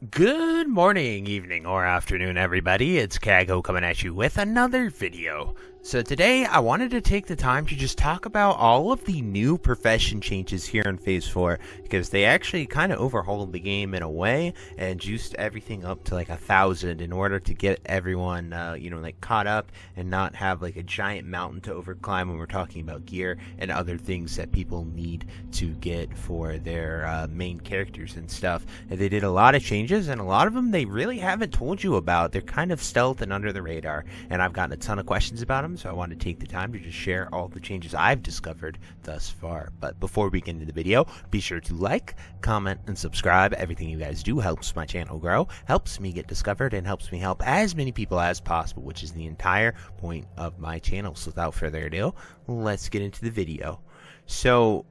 Good morning, evening, or afternoon, everybody. It's Kaghoe coming at you with another video. So today, I wanted to take the time to just talk about all of the new profession changes here in Phase 4, because they actually kind of overhauled the game in a way and juiced everything up to like 1,000 in order to get everyone, caught up and not have like a giant mountain to overclimb when we're talking about gear and other things that people need to get for their main characters and stuff. And they did a lot of changes, and a lot of them they really haven't told you about. They're kind of stealth and under the radar, and I've gotten a ton of questions about them, so I want to take the time to just share all the changes I've discovered thus far. But before we get into the video, be sure to like, comment, and subscribe. Everything you guys do helps my channel grow, helps me get discovered, and helps me help as many people as possible, which is the entire point of my channel. So without further ado, let's get into the video. So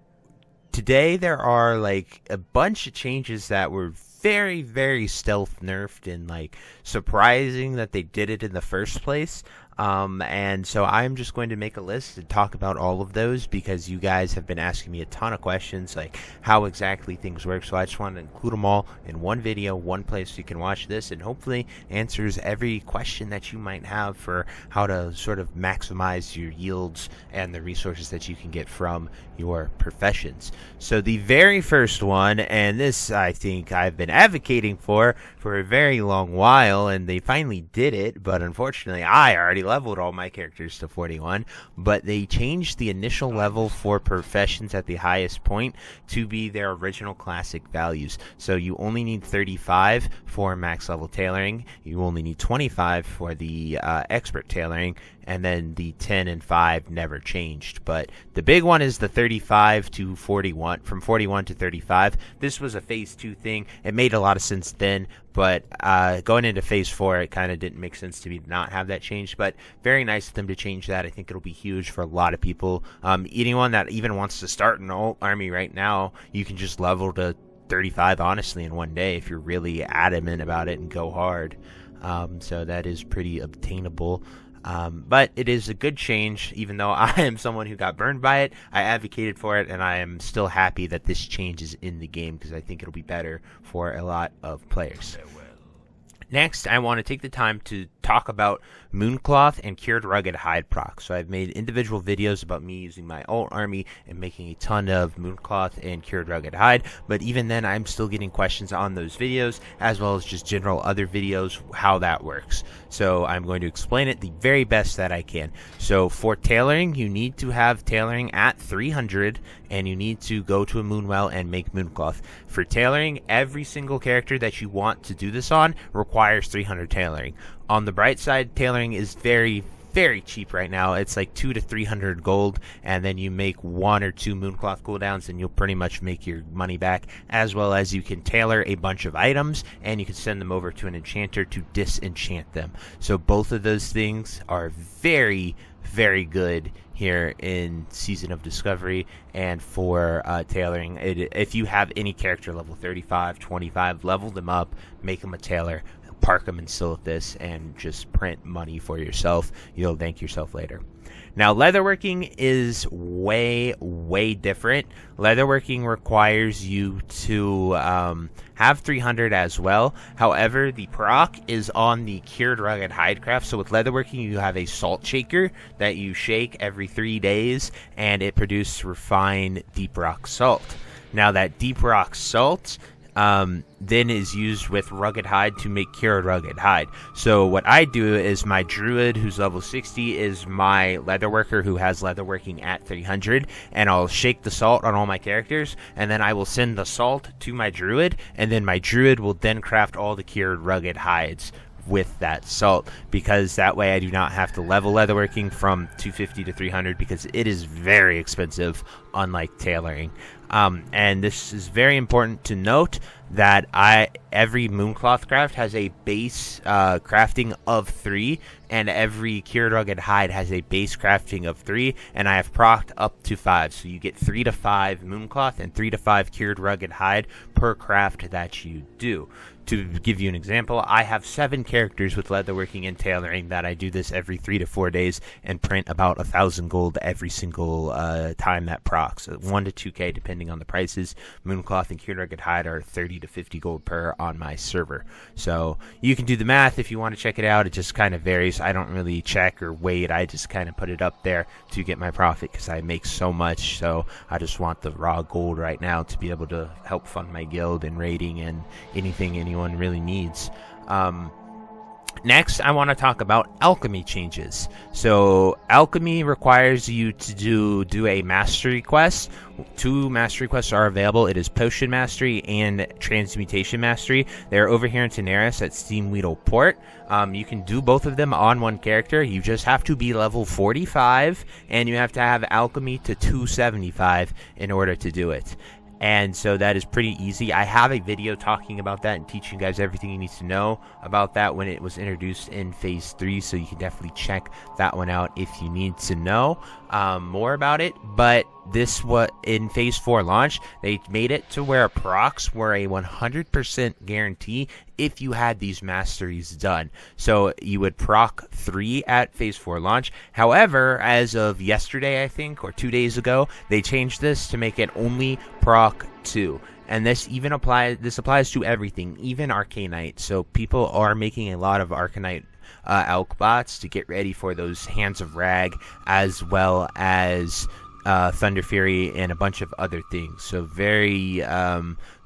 today there are like a bunch of changes that were very, very stealth nerfed, and like surprising that they did it in the first place. And so I'm just going to make a list and talk about all of those, because you guys have been asking me a ton of questions like how exactly things work. So I just wanted to include them all in one video, one place so you can watch this, and hopefully answers every question that you might have for how to sort of maximize your yields and the resources that you can get from your professions. So the very first one, and this I think I've been advocating for a very long while, and they finally did it, but unfortunately I already leveled all my characters to 41, but they changed the initial level for professions at the highest point to be their original classic values. So you only need 35 for max level tailoring, you only need 25 for the expert tailoring, and then the 10 and 5 never changed. But the big one is the 35 to 41, from 41 to 35. This was a Phase 2 thing. It made a lot of sense then, but going into Phase 4, it kind of didn't make sense to me to not have that changed. But very nice of them to change that. I think it'll be huge for a lot of people. Anyone that even wants to start an alt army right now, you can just level to 35 honestly in one day if you're really adamant about it and go hard. So that is pretty obtainable. But it is a good change, even though I am someone who got burned by it. I advocated for it, and I am still happy that this change is in the game, because I think it'll be better for a lot of players. Next, I want to take the time to talk about Mooncloth and Cured Rugged Hide procs. So I've made individual videos about me using my alt army and making a ton of Mooncloth and Cured Rugged Hide, but even then I'm still getting questions on those videos, as well as just general other videos, how that works. So I'm going to explain it the very best that I can. So for tailoring, you need to have tailoring at 300, and you need to go to a Moonwell and make Mooncloth. For tailoring, every single character that you want to do this on requires 300 tailoring. On the bright side, tailoring is very, very cheap right now. It's like 200 to 300 gold, and then you make 1 or 2 Mooncloth cooldowns, and you'll pretty much make your money back, as well as you can tailor a bunch of items, and you can send them over to an enchanter to disenchant them. So both of those things are very, very good here in Season of Discovery. And for tailoring, if you have any character level 35, 25, level them up, make them a tailor, park them in Silithus, and just print money for yourself. You'll thank yourself later. Now, leatherworking is way, way different. Leatherworking requires you to have 300 as well. However, the proc is on the Cured Rugged Hidecraft. So with leatherworking, you have a salt shaker that you shake every 3 days, and it produces refined deep rock salt. Now, that deep rock salt then is used with Rugged Hide to make Cured Rugged Hide. So what I do is my Druid, who's level 60, is my Leatherworker who has Leatherworking at 300, and I'll shake the salt on all my characters, and then I will send the salt to my Druid, and then my Druid will then craft all the Cured Rugged Hides with that salt, because that way I do not have to level leatherworking from 250 to 300, because it is very expensive, unlike tailoring. And this is very important to note that every Mooncloth craft has a base crafting of 3, and every Cured Rugged Hide has a base crafting of 3, and I have procced up to 5. So you get 3 to 5 Mooncloth and 3 to 5 Cured Rugged Hide per craft that you do. To give you an example, I have 7 characters with leatherworking and tailoring that I do this every 3 to 4 days and print about 1,000 gold every single time that procs, 1 to 2k depending depending on the prices. Mooncloth and Cure Rugged Hide are 30 to 50 gold per on my server. So you can do the math if you want to check it out. It just kind of varies. I don't really check or wait. I just kind of put it up there to get my profit because I make so much. So I just want the raw gold right now to be able to help fund my guild and raiding and anything anyone really needs. Next, I want to talk about alchemy changes. So alchemy requires you to do a mastery quest. 2 mastery quests are available. It is Potion Mastery and Transmutation Mastery. They're over here in Tenaris at Steamweedle Port. You can do both of them on one character. You just have to be level 45, and you have to have alchemy to 275 in order to do it. And so that is pretty easy. I have a video talking about that and teaching you guys everything you need to know about that when it was introduced in Phase 3, so you can definitely check that one out if you need to know more about it. But this was in Phase 4 launch, they made it to where procs were a 100% guarantee if you had these masteries done. So you would proc 3 at Phase 4 launch. However, as of yesterday, I think, or 2 days ago, they changed this to make it only proc 2. And this applies to everything, even Arcanite. So people are making a lot of Arcanite Elk bots to get ready for those Hands of Rag, as well as Thunder Fury and a bunch of other things. So very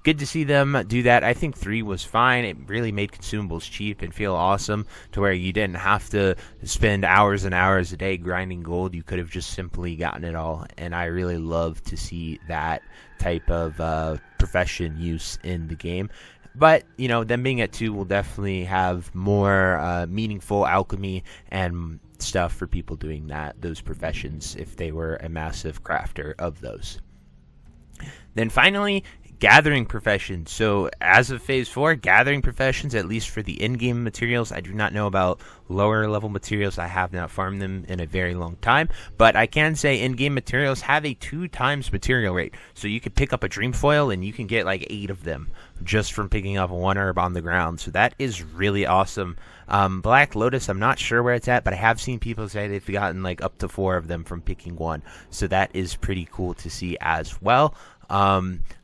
good to see them do that. I think 3 was fine. It really made consumables cheap and feel awesome to where you didn't have to spend hours and hours a day grinding gold. You could have just simply gotten it all. And I really love to see that type of profession use in the game. But, you know, them being at 2 will definitely have more meaningful alchemy and stuff for people doing those professions if they were a massive crafter of those. Then finally, gathering professions. So as of Phase 4, gathering professions, at least for the in-game materials. I do not know about lower level materials. I have not farmed them in a very long time, but I can say in-game materials have a 2 times material rate. So you could pick up a dream foil and you can get like 8 of them just from picking up 1 herb on the ground. So that is really awesome. Black Lotus, I'm not sure where it's at, but I have seen people say they've gotten like up to 4 of them from picking 1. So that is pretty cool to see as well.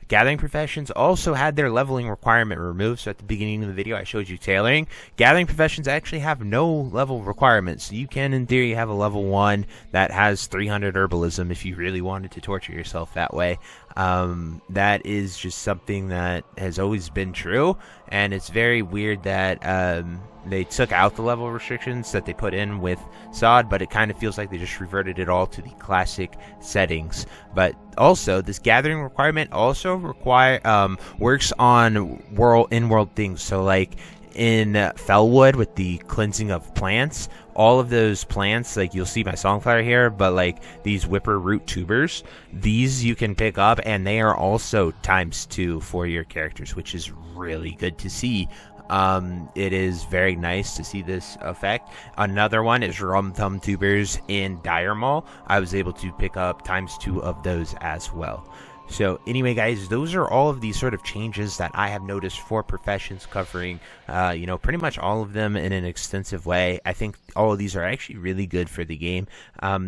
Gathering professions also had their leveling requirement removed. So at the beginning of the video, I showed you tailoring. Gathering professions actually have no level requirements. So you can, in theory, have a level 1 that has 300 herbalism if you really wanted to torture yourself that way. That is just something that has always been true. And it's very weird that they took out the level restrictions that they put in with SOD, but it kind of feels like they just reverted it all to the classic settings. But also, this gathering requirement also works on in-world things. So like in Fellwood with the cleansing of plants, all of those plants, like you'll see my songflower here, but like these whipper root tubers, these you can pick up, and they are also ×2 for your characters, which is really good to see. It is very nice to see this effect. Another one is Rum Thumb Tubers in Dire Maul. I was able to pick up ×2 of those as well. So anyway, guys, those are all of these sort of changes that I have noticed for professions, covering, pretty much all of them in an extensive way. I think all of these are actually really good for the game.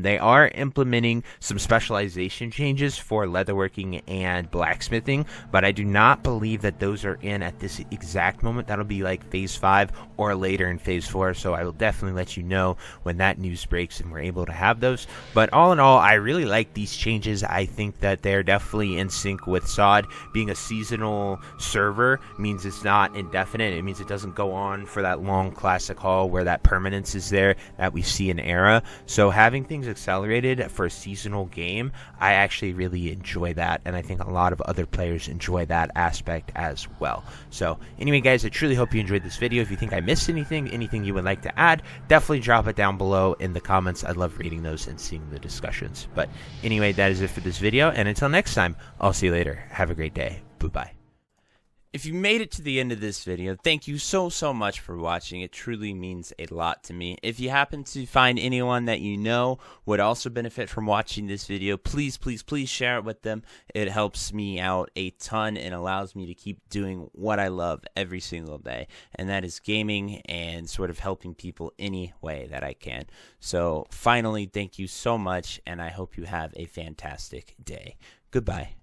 They are implementing some specialization changes for leatherworking and blacksmithing, but I do not believe that those are in at this exact moment. That'll be like Phase 5 or later in Phase 4, so I will definitely let you know when that news breaks and we're able to have those. But all in all, I really like these changes. I think that they're definitely in sync with SOD. Being a seasonal server means it's not indefinite. It means it doesn't go on for that long classic haul where that permanence is there that we see in Era. So having things accelerated for a seasonal game, I actually really enjoy that, and I think a lot of other players enjoy that aspect as well. So anyway, guys, I truly hope you enjoyed this video. If you think I missed anything you would like to add, definitely drop it down below in the comments. I love reading those and seeing the discussions. But anyway, that is it for this video, and until next time, I'll see you later. Have a great day. Bye-bye. If you made it to the end of this video, thank you so much for watching. It truly means a lot to me. If you happen to find anyone that you know would also benefit from watching this video, please share it with them. It helps me out a ton and allows me to keep doing what I love every single day, and that is gaming and sort of helping people any way that I can. So finally, thank you so much, and I hope you have a fantastic day. Goodbye.